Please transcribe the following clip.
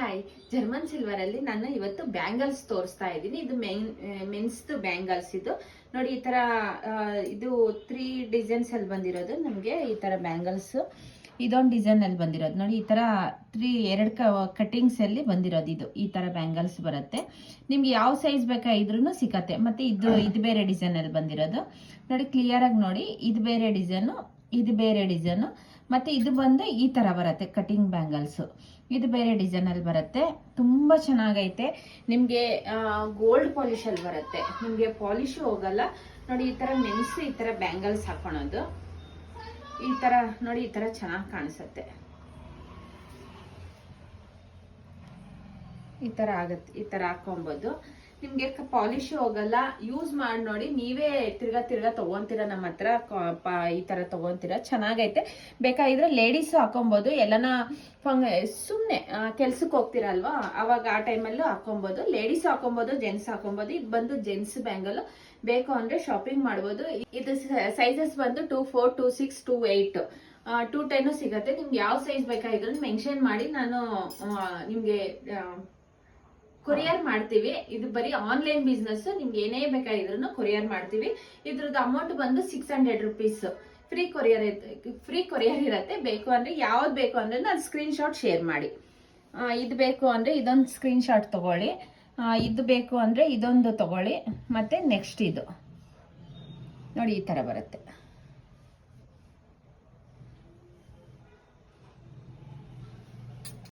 Hi, German silver ಅಲ್ಲಿ ನಾನು ಇವತ್ತು ಬ್ಯಾಂಗಲ್ಸ್ ತೋರಿಸ್ತಾ ಇದ್ದೀನಿ. ಇದು ಮೆನ್ಸ್ ಬ್ಯಾಂಗಲ್ಸ್. ಇದು ನೋಡಿ, ಈ ತರ ಇದು 3 ಡಿಸೈನ್ಸ್ ಅಲ್ಲಿ ಬಂದಿರೋದು. ನಮಗೆ ಈ ತರ ಬ್ಯಾಂಗಲ್ಸ್ ಇದೊಂದು ಡಿಸೈನ್ ಅಲ್ಲಿ ಬಂದಿರೋದು. ನೋಡಿ, ಈ ತರ 2 ಕಟಿಂಗ್ಸ್ ಅಲ್ಲಿ ಬಂದಿರೋದು. ಈ ತರ ಬ್ಯಾಂಗಲ್ಸ್ ಬರುತ್ತೆ. ನಿಮ್ಗೆ ಯಾವ ಸೈಜ್ ಬೇಕಾದ್ರೂ ಸಿಕ್ಕತ್ತೆ. ಮತ್ತೆ ಇದು ಬೇರೆ ಡಿಸೈನ್ ಅಲ್ಲಿ ಬಂದಿರೋದು. ನೋಡಿ, ಕ್ಲಿಯರ್ ಆಗಿ ನೋಡಿ, ಇದು ಬೇರೆ ಡಿಸೈನು, ಇದು ಬೇರೆ ಡಿಸೈನು. ಮತ್ತೆ ಇದು ಬಂದು ಈ ತರ ಬರುತ್ತೆ ಕಟಿಂಗ್ ಬ್ಯಾಂಗಲ್ಸ್. ಇದು ಬೇರೆ ಡಿಸೈನ್ ಅಲ್ಲಿ ಬರುತ್ತೆ. ತುಂಬಾ ಚೆನ್ನಾಗೈತೆ. ನಿಮ್ಗೆ ಗೋಲ್ಡ್ ಪಾಲಿಶ್ ಅಲ್ಲಿ ಬರುತ್ತೆ. ನಿಮ್ಗೆ ಪಾಲಿಶ್ ಹೋಗಲ್ಲ. ನೋಡಿ, ಈ ತರ ಮೆನ್ಸ್ ಈ ತರ ಬ್ಯಾಂಗಲ್ಸ್ ಹಾಕೊಳೋದು. ಈ ತರ ನೋಡಿ, ಈ ತರ ಚೆನ್ನಾಗಿ ಕಾಣಿಸುತ್ತೆ. ಈ ತರ ಆಗತ್ತೆ. ಈ ತರ ಹಾಕೊಬಹುದು. ನಿಮ್ಗೆ ಪಾಲಿಶ್ ಹೋಗಲ್ಲ. ಯೂಸ್ ಮಾಡಿ ನೋಡಿ, ನೀವೇ ತಿರ್ಗಾ ತಗೊಂತೀರ. ನಮ್ಮ ಹತ್ರ ಈ ತರ ತಗೊಂತೀರ. ಚೆನ್ನಾಗೈತೆ. ಬೇಕಾಗಿದ್ರೆ ಲೇಡೀಸ್ ಹಾಕೊಬಹುದು. ಎಲ್ಲನ ಸುಮ್ನೆ ಕೆಲ್ಸಕ್ಕೆ ಹೋಗ್ತೀರಲ್ವಾ, ಅವಾಗ ಆ ಟೈಮಲ್ಲೂ ಹಾಕೊಬಹುದು. Ladies ಹಾಕೊಬಹುದು, gents ಹಾಕೊಬಹುದು. ಇದು ಬಂದು ಜೆಂಟ್ಸ್ ಬ್ಯಾಂಗಲ್. ಬೇಕು ಅಂದ್ರೆ ಶಾಪಿಂಗ್ ಮಾಡ್ಬೋದು. ಇದು ಸೈಜಸ್ ಬಂದು 2, 4, 2, 6, 2, 8, 2, 10 ಸಿಗತ್ತೆ. ನಿಮ್ಗೆ ಯಾವ ಸೈಜ್ ಬೇಕಾಗಿದ್ರು ಮೆನ್ಷನ್ ಮಾಡಿ, ನಾನು ನಿಮ್ಗೆ ಕೊರಿಯರ್ ಮಾಡ್ತೀವಿ. ಇದು ಬರೀ ಆನ್ಲೈನ್ ಬಿಸ್ನೆಸ್. ನಿಮ್ಗೆ ಏನೇ ಬೇಕಾಗಿದ್ರು ಕೊರಿಯರ್ ಮಾಡ್ತೀವಿ. ಇದ್ರದ್ದು ಅಮೌಂಟ್ ಬಂದು 600 ರುಪೀಸ್. ಫ್ರೀ ಕೊರಿಯರ್ ಇರತ್ತೆ. ಬೇಕು ಅಂದ್ರೆ ಯಾವ್ದು ಬೇಕು ಅಂದ್ರೆ ನಾನು ಸ್ಕ್ರೀನ್ ಶಾಟ್ ಶೇರ್ ಮಾಡಿ. ಇದು ಬೇಕು ಅಂದ್ರೆ ಇದೊಂದು ಸ್ಕ್ರೀನ್ ಶಾಟ್ ತಗೊಳ್ಳಿ. ಇದು ಬೇಕು ಅಂದ್ರೆ ಇದೊಂದು ತಗೊಳ್ಳಿ. ಮತ್ತೆ ನೆಕ್ಸ್ಟ್ ಇದು ನೋಡಿ, ಈ ತರ ಬರುತ್ತೆ.